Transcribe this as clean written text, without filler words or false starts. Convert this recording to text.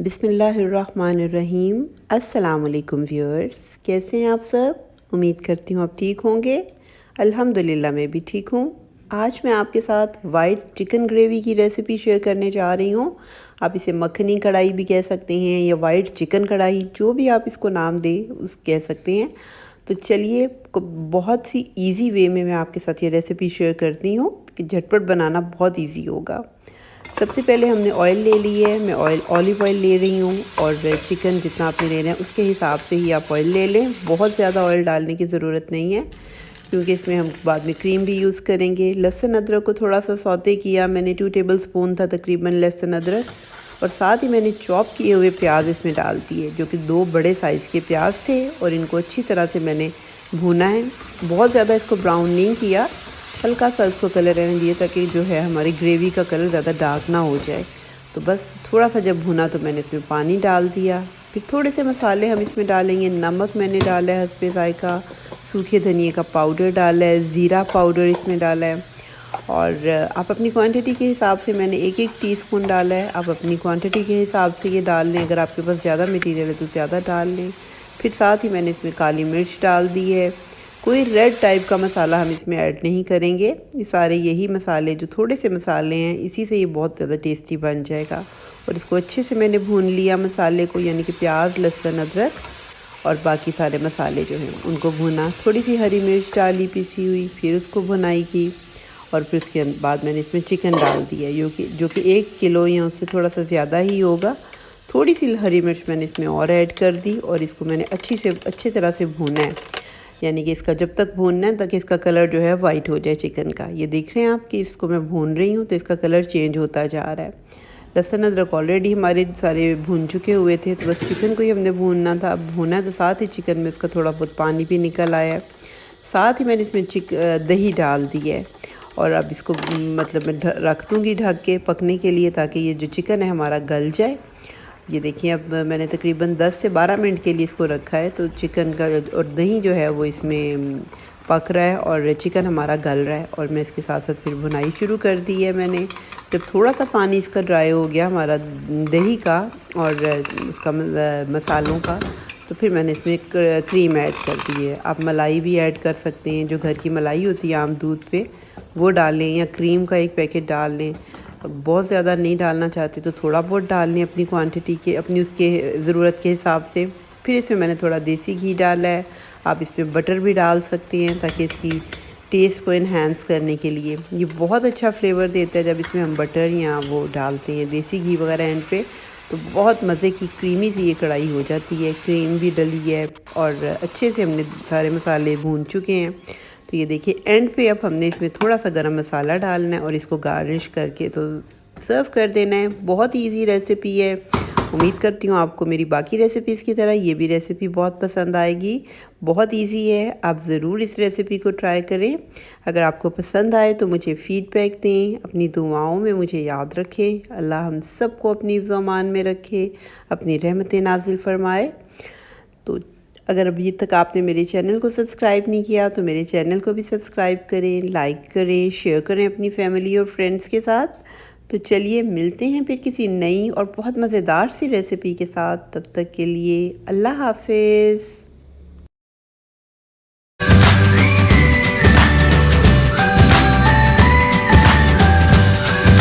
बिस्मिल्लाहिर्रहमानिर्रहीम। अस्सलाम वालेकुम व्यूअर्स, कैसे हैं आप सब? उम्मीद करती हूँ आप ठीक होंगे। अल्हम्दुलिल्लाह मैं भी ठीक हूँ। आज मैं आपके साथ वाइट चिकन ग्रेवी की रेसिपी शेयर करने जा रही हूँ। आप इसे मखनी कढ़ाई भी कह सकते हैं या वाइट चिकन कढ़ाई, जो भी आप इसको नाम दें उस कह सकते हैं। तो चलिए बहुत सी इजी वे में मैं आपके साथ ये रेसिपी शेयर करती हूँ कि झटपट बनाना बहुत इजी होगा। सबसे पहले हमने ऑयल ले ली है। मैं ऑलिव ऑयल ले रही हूँ और चिकन जितना आपने लेना है उसके हिसाब से ही आप ऑयल ले लें। बहुत ज़्यादा ऑयल डालने की ज़रूरत नहीं है क्योंकि इसमें हम बाद में क्रीम भी यूज़ करेंगे। लहसुन अदरक को थोड़ा सा सौते किया मैंने, 2 टेबल स्पून था तकरीबन लहसुन अदरक, और साथ ही मैंने चॉप किए हुए प्याज इसमें डाल दिए, जो कि 2 बड़े साइज़ के प्याज थे, और इनको अच्छी तरह से मैंने भूना है। बहुत ज़्यादा इसको ब्राउन नहीं किया, हल्का सा इसको कलर रहने दिए ताकि जो है हमारी ग्रेवी का कलर ज़्यादा डार्क ना हो जाए। तो बस थोड़ा सा जब भुना तो मैंने इसमें पानी डाल दिया। फिर थोड़े से मसाले हम इसमें डालेंगे। नमक मैंने डाला है हस्बे ज़ायका, सूखे धनिए का पाउडर डाला है, ज़ीरा पाउडर इसमें डाला है, और आप अपनी क्वांटिटी के हिसाब से मैंने 1-1 टीस्पून डाला है। आप अपनी क्वांटिटी के हिसाब से ये डाल लें, अगर आपके पास ज़्यादा मटीरियल है तो ज़्यादा डाल लें। फिर साथ ही मैंने इसमें काली मिर्च डाल दी है। कोई रेड टाइप का मसाला हम इसमें ऐड नहीं करेंगे। ये सारे यही मसाले, जो थोड़े से मसाले हैं, इसी से ये बहुत ज़्यादा टेस्टी बन जाएगा। और इसको अच्छे से मैंने भून लिया मसाले को, यानी कि प्याज, लहसुन, अदरक और बाकी सारे मसाले जो हैं उनको भुना। थोड़ी सी हरी मिर्च डाली पिसी हुई, फिर उसको भुनाई की, और फिर उसके बाद मैंने इसमें चिकन डाल दिया जो कि 1 किलो या उससे थोड़ा सा ज़्यादा ही होगा। थोड़ी सी हरी मिर्च मैंने इसमें और ऐड कर दी, और इसको मैंने अच्छी तरह से भूना है, यानी कि इसका जब तक भूनना है ताकि इसका कलर जो है वाइट हो जाए चिकन का। ये देख रहे हैं आप कि इसको मैं भून रही हूँ तो इसका कलर चेंज होता जा रहा है। लहसुन अदरक ऑलरेडी हमारे सारे भून चुके हुए थे, तो बस चिकन को ही हमने भूनना था। अब भूना तो साथ ही चिकन में इसका थोड़ा बहुत पानी भी निकल आया है। साथ ही मैंने इसमें दही डाल दी है, और अब इसको मतलब मैं रख दूँगी ढक के पकने के लिए, ताकि ये जो चिकन है हमारा गल जाए। ये देखिए अब मैंने तकरीबन 10 से 12 मिनट के लिए इसको रखा है, तो चिकन का और दही जो है वो इसमें पक रहा है और चिकन हमारा गल रहा है। और मैं इसके साथ साथ फिर भुनाई शुरू कर दी है मैंने। जब थोड़ा सा पानी इसका ड्राई हो गया हमारा दही का और उसका मसालों का, तो फिर मैंने इसमें क्रीम ऐड कर दी है। आप मलाई भी ऐड कर सकते हैं, जो घर की मलाई होती है आम दूध पे, वो डाल लें, या क्रीम का 1 पैकेट डाल लें। बहुत ज़्यादा नहीं डालना चाहते तो थोड़ा बहुत डाल लें अपनी क्वांटिटी के, अपनी उसके ज़रूरत के हिसाब से। फिर इसमें मैंने थोड़ा देसी घी डाला है। आप इसमें बटर भी डाल सकते हैं ताकि इसकी टेस्ट को इन्हेंस करने के लिए। ये बहुत अच्छा फ्लेवर देता है जब इसमें हम बटर या वो डालते हैं, देसी घी वगैरह एंड पे, तो बहुत मज़े की क्रीमी सी ये कढ़ाई हो जाती है। क्रीम भी डली है और अच्छे से हमने सारे मसाले भून चुके हैं। तो ये देखिए एंड पे अब हमने इसमें थोड़ा सा गरम मसाला डालना है और इसको गार्निश करके तो सर्व कर देना है। बहुत इजी रेसिपी है। उम्मीद करती हूँ आपको मेरी बाकी रेसिपीज़ की तरह ये भी रेसिपी बहुत पसंद आएगी। बहुत इजी है, आप ज़रूर इस रेसिपी को ट्राई करें। अगर आपको पसंद आए तो मुझे फ़ीडबैक दें, अपनी दुआओं में मुझे याद रखें। अल्लाह हम सबको अपनी हिफ़्ज़-ओ-अमान में रखे, अपनी रहमतें नाज़िल फरमाए। तो अगर अभी तक आपने मेरे चैनल को सब्सक्राइब नहीं किया तो मेरे चैनल को भी सब्सक्राइब करें, लाइक करें, शेयर करें अपनी फैमिली और फ्रेंड्स के साथ। तो चलिए मिलते हैं फिर किसी नई और बहुत मज़ेदार सी रेसिपी के साथ। तब तक के लिए अल्लाह हाफ़िज़।